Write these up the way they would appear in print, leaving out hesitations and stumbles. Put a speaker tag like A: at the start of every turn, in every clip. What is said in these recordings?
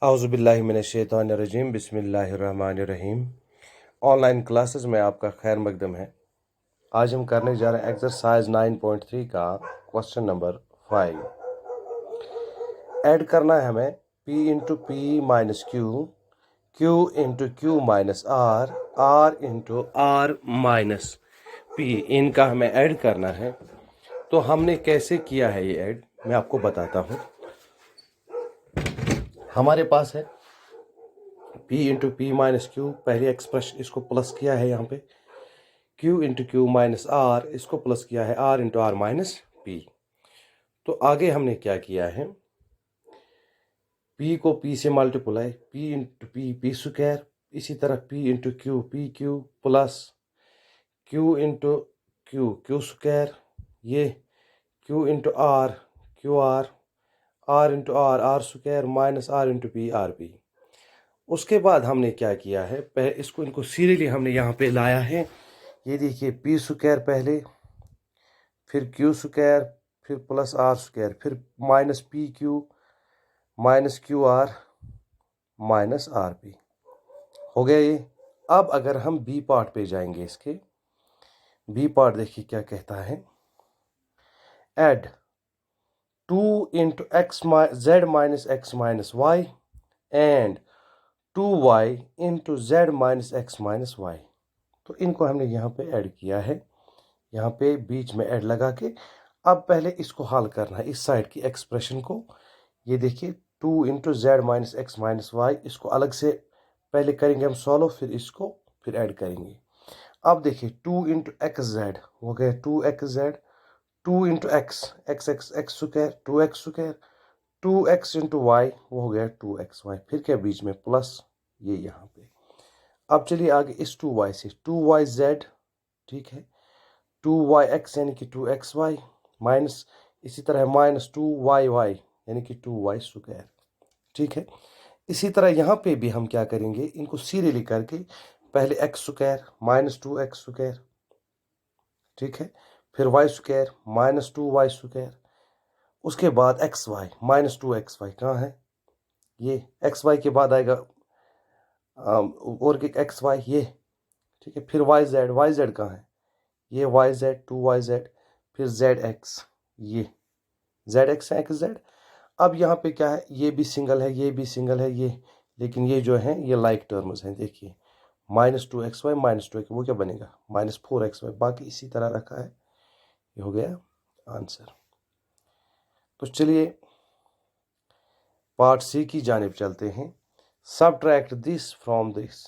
A: औज़ुबिल्लाहि मिनश्शैतानिर्रजीम बिस्मिल्लाहिर्रहमानिर्रहीम। Online classes में आपका खैर मकदम है। आज हम करने जा रहे हैं एक्सरसाइज 9.3 का क्वेश्चन नंबर 5। ऐड करना है हमें p into p minus q, q into q minus r, r into r minus p। इनका हमें ऐड करना है। तो हमने कैसे किया है ये ऐड, मैं आपको बताता हूँ। हमारे पास है p into p minus q, पहले एक्सप्रेशन इसको प्लस किया है यहाँ पे, q into q minus r, इसको प्लस किया है r into r minus p. तो आगे हमने क्या किया है, p को p से multiply, p into p square, इसी तरह p into q p q plus q into q square, ये q into r q r, r into r square minus r into p r p. उसके बाद हमने क्या किया है, इनको सीरियली हमने यहाँ पे लाया है। ये देखिए पी स्क्वायर पहले, फिर क्यू स्क्वायर, फिर प्लस आर स्क्वायर, फिर minus P Q minus Q R minus R P. हो गया ये। अब अगर हम बी पार्ट पे जाएंगे, इसके बी पार्ट देखिए क्या कहता है, add 2 into x z minus x minus y and 2y into z minus x minus y. तो इनको हमने यहाँ पे ऐड किया है, यहाँ पे बीच में ऐड लगा के। अब पहले इसको हल करना है, इस साइड की एक्सप्रेशन को। ये देखिए 2 into z minus x minus y, इसको अलग से पहले करेंगे हम सॉल्व, फिर ऐड करेंगे। अब देखिए 2 इंटू एक्स जेड हो गया 2x z, 2 into x x x x square 2x स्क्वायर, 2x इंटू वाई वो हो गया 2xy, फिर क्या बीच में प्लस ये यहाँ पे। अब चलिए आगे इस 2y से 2yz, ठीक है, 2yx यानी कि 2xy माइनस, इसी तरह माइनस 2yy यानी कि 2y स्क्वायर, ठीक है। इसी तरह यहाँ पे भी हम क्या करेंगे, इनको सीरियली करके पहले x square minus 2x square, ठीक है, फिर y square minus 2y square, उसके बाद xy माइनस 2xy। कहाँ है ये, xy के बाद आएगा और एक्स वाई ये, ठीक है, फिर वाई जेड कहाँ है, ये वाई जेड 2yz, फिर जेड एक्स, ये जेड एक्स है एक्स जेड। अब यहाँ पे क्या है, ये भी सिंगल है ये भी सिंगल है ये, लेकिन ये जो है ये लाइक टर्म्स हैं। देखिए माइनस 2xy माइनस 2 वो क्या बनेगा माइनस 4xy, बाकी इसी तरह रखा है। ये हो गया आंसर। तो चलिए पार्ट सी की जानिब चलते हैं। सबट्रैक्ट दिस फ्रॉम दिस,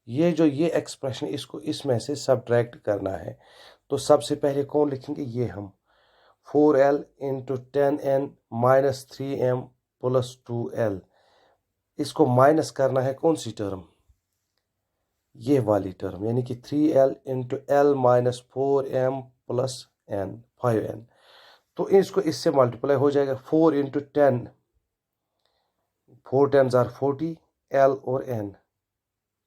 A: ये जो ये एक्सप्रेशन इसको इसमें से सबट्रैक्ट करना है। तो सबसे पहले कौन लिखेंगे, ये हम 4l into 10n minus 3m plus 2l, इसको माइनस करना है कौन सी टर्म, ये वाली टर्म, यानी कि 3l into l minus 4m plus n 5n। तो इसको इससे मल्टीप्लाई हो जाएगा 4 इंटू 10, 4 10 जार 40 l और n,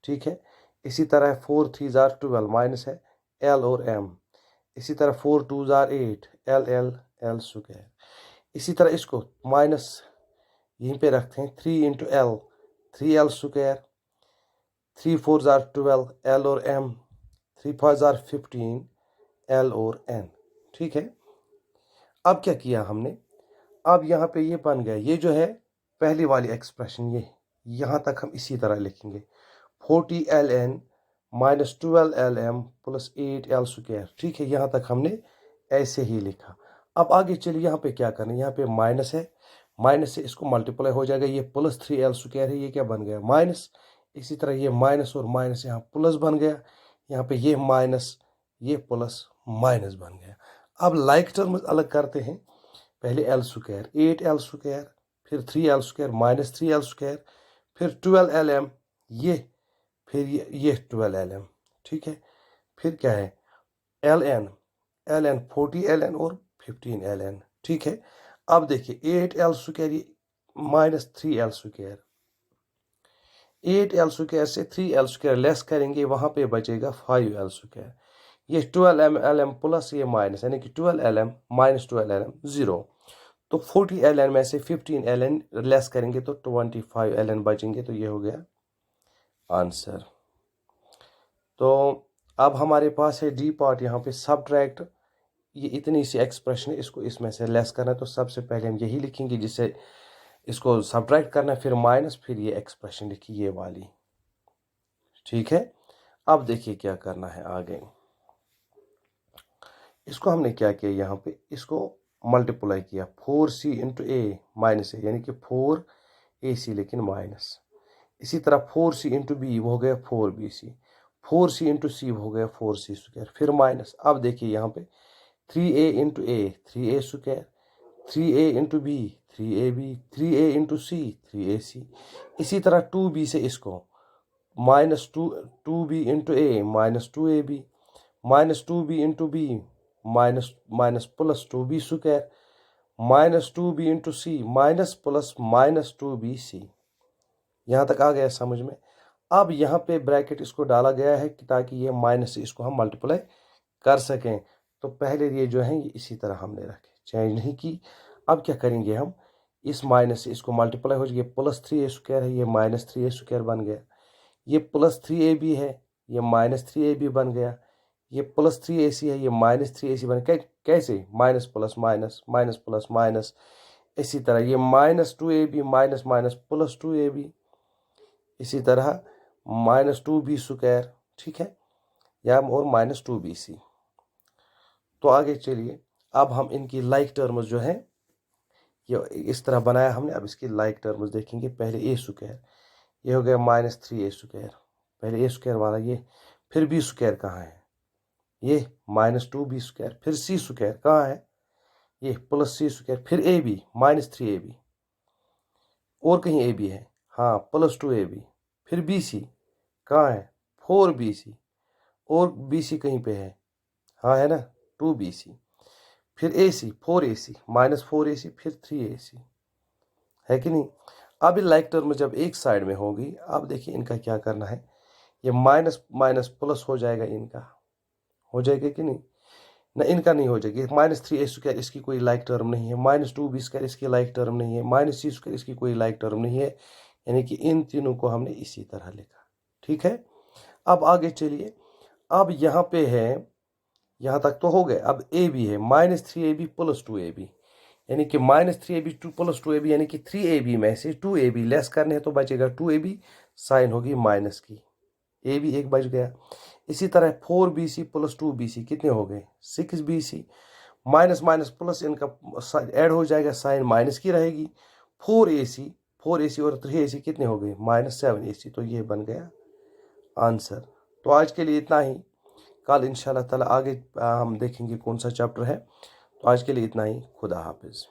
A: ठीक है। इसी तरह 4 3 जार 12 माइनस है l और m, इसी तरह 4 2 जार 8 l स्क्वायर। इसी तरह इसको माइनस यहीं पे रखते हैं 3 into l 3l square, 3 4 jar 12 l और m, 3 5 जार 15 l और n, ठीक है। अब क्या किया हमने, अब यहाँ पे ये बन गया, ये जो है पहली वाली एक्सप्रेशन, ये यहाँ तक हम इसी तरह लिखेंगे 40ln minus 12lm plus 8l square, ठीक है। यहाँ तक हमने ऐसे ही लिखा। अब आगे चलिए यहाँ पे क्या करना है, यहाँ पे माइनस है, माइनस से इसको मल्टीप्लाई हो जाएगा, ये प्लस 3l स्क्वायर है, ये क्या बन गया माइनस, इसी तरह ये माइनस और माइनस यहाँ प्लस बन गया, यहाँ पे ये माइनस ये प्लस माइनस बन गया। अब लाइक टर्म अलग करते हैं, पहले l स्क्वायर 8l स्क्वायर, फिर 3l square minus 3l square, फिर 12lm ये, फिर ये 12lm, ठीक है। फिर क्या है ln 40ln और 15ln, ठीक है। अब देखिए 8l square minus 3l square, 8l square से 3l स्क्वायर लेस करेंगे, वहां पे बचेगा 5l स्क्वायर। ये 12lm प्लस ये माइनस, यानी कि 12lm माइनस 12lm 0। तो 40 ln में से 15 ln लेस करेंगे तो 25 ln बचेंगे, तो ये हो गया आंसर। तो अब हमारे पास है डी पार्ट, यहाँ पे सब्ट्रैक्ट, ये इतनी सी एक्सप्रेशन है, इसको इसमें से लेस करना है, तो सबसे पहले हम यही लिखेंगे जिससे इसको सब्ट्रैक्ट करना है, फिर माइनस, फिर ये एक्सप्रेशन लिखी ये वाली। ठीक है, अब देखिए क्या करना है आगे। इसको हमने क्या किया, यहाँ पे इसको मल्टीप्लाई किया, 4c इंटू ए माइनस ए, यानी कि 4ac लेकिन माइनस। इसी तरह 4c इंटू बी हो गया 4bc, 4c इंटू सी हो गया 4c स्क्वायर, फिर माइनस। अब देखिए यहाँ पे 3a into A 3a square, 3a into B 3ab, 3a into C 3ac। इसी तरह 2b से इसको minus 2b into A minus 2ab, minus 2b into B minus minus plus 2b square, minus 2b into C minus plus minus 2bc। यहाँ तक आ गया समझ में। अब यहाँ पे ब्रैकेट इसको डाला गया है कि ताकि ये माइनस से इसको हम मल्टीप्लाई कर सकें। तो पहले ये जो है ये इसी तरह हमने रखे, चेंज नहीं की। अब क्या करेंगे हम, इस माइनस से इसको मल्टीप्लाई हो जाएगा, प्लस 3a स्क्वायर है, ये माइनस 3a स्क्वायर बन गया। ये प्लस 3ab है, ये माइनस 3ab बन गया। ये प्लस 3ac है, ये माइनस 3ac बन गया। कैसे, minus plus minus, minus plus minus. इसी तरह ये minus 2ab minus minus plus 2ab, इसी तरह माइनस 2b स्क्वायर, ठीक है, या और माइनस 2bc। तो आगे चलिए, अब हम इनकी लाइक टर्म्स जो है ये इस तरह बनाया हमने, अब इसकी लाइक टर्म्स देखेंगे। पहले ए स्क्वायर, ये हो गया माइनस 3a स्क्वायर, पहले ए स्क्वायर वाला ये, फिर बी स्क्वायर कहाँ है, ये माइनस 2b स्क्वायर, फिर सी स्क्वायर कहाँ है, ये प्लस सी स्क्वायर, फिर ए बी माइनस 3ab, और कहीं ए बी है, हाँ प्लस 2ab, फिर बी सी कहाँ है 4bc, और बी सी कहीं पे है, हाँ है ना 2bc, फिर ए सी 4ac माइनस 4ac, फिर 3ac, है कि नहीं। अब इन लाइक टर्म जब एक साइड में होगी, अब देखिए इनका क्या करना है, ये माइनस माइनस प्लस हो जाएगा, इनका हो जाएगा कि नहीं, ना इनका नहीं हो जाएगी। माइनस 3a स्क्वायर इसकी कोई लाइक टर्म नहीं है, माइनस 2b स्क्वायर इसकी लाइक टर्म नहीं है, माइनस c स्क्वायर इसकी कोई लाइक टर्म नहीं है, यानी कि इन तीनों को हमने इसी तरह लिखा। ठीक है, अब आगे चलिए। अब यहाँ पे है, यहाँ तक तो हो गए। अब ए बी है माइनस 3ab प्लस 2ab, यानी कि माइनस 3ab प्लस 2ab, यानी कि 3ab में से 2ab लेस करने हैं तो बचेगा 2ab, साइन होगी माइनस की, ए बी एक बच गया। इसी तरह 4bc प्लस 2bc कितने हो गए 6bc, माइनस माइनस प्लस इनका ऐड हो जाएगा, साइन माइनस की रहेगी। 4ac और 3ac कितने हो गए माइनस 7ac, तो ये बन गया आंसर। तो आज के लिए इतना ही, कल इंशाल्लाह ताला आगे हम देखेंगे कौन सा चैप्टर है। तो आज के लिए इतना ही, खुदा हाफिज।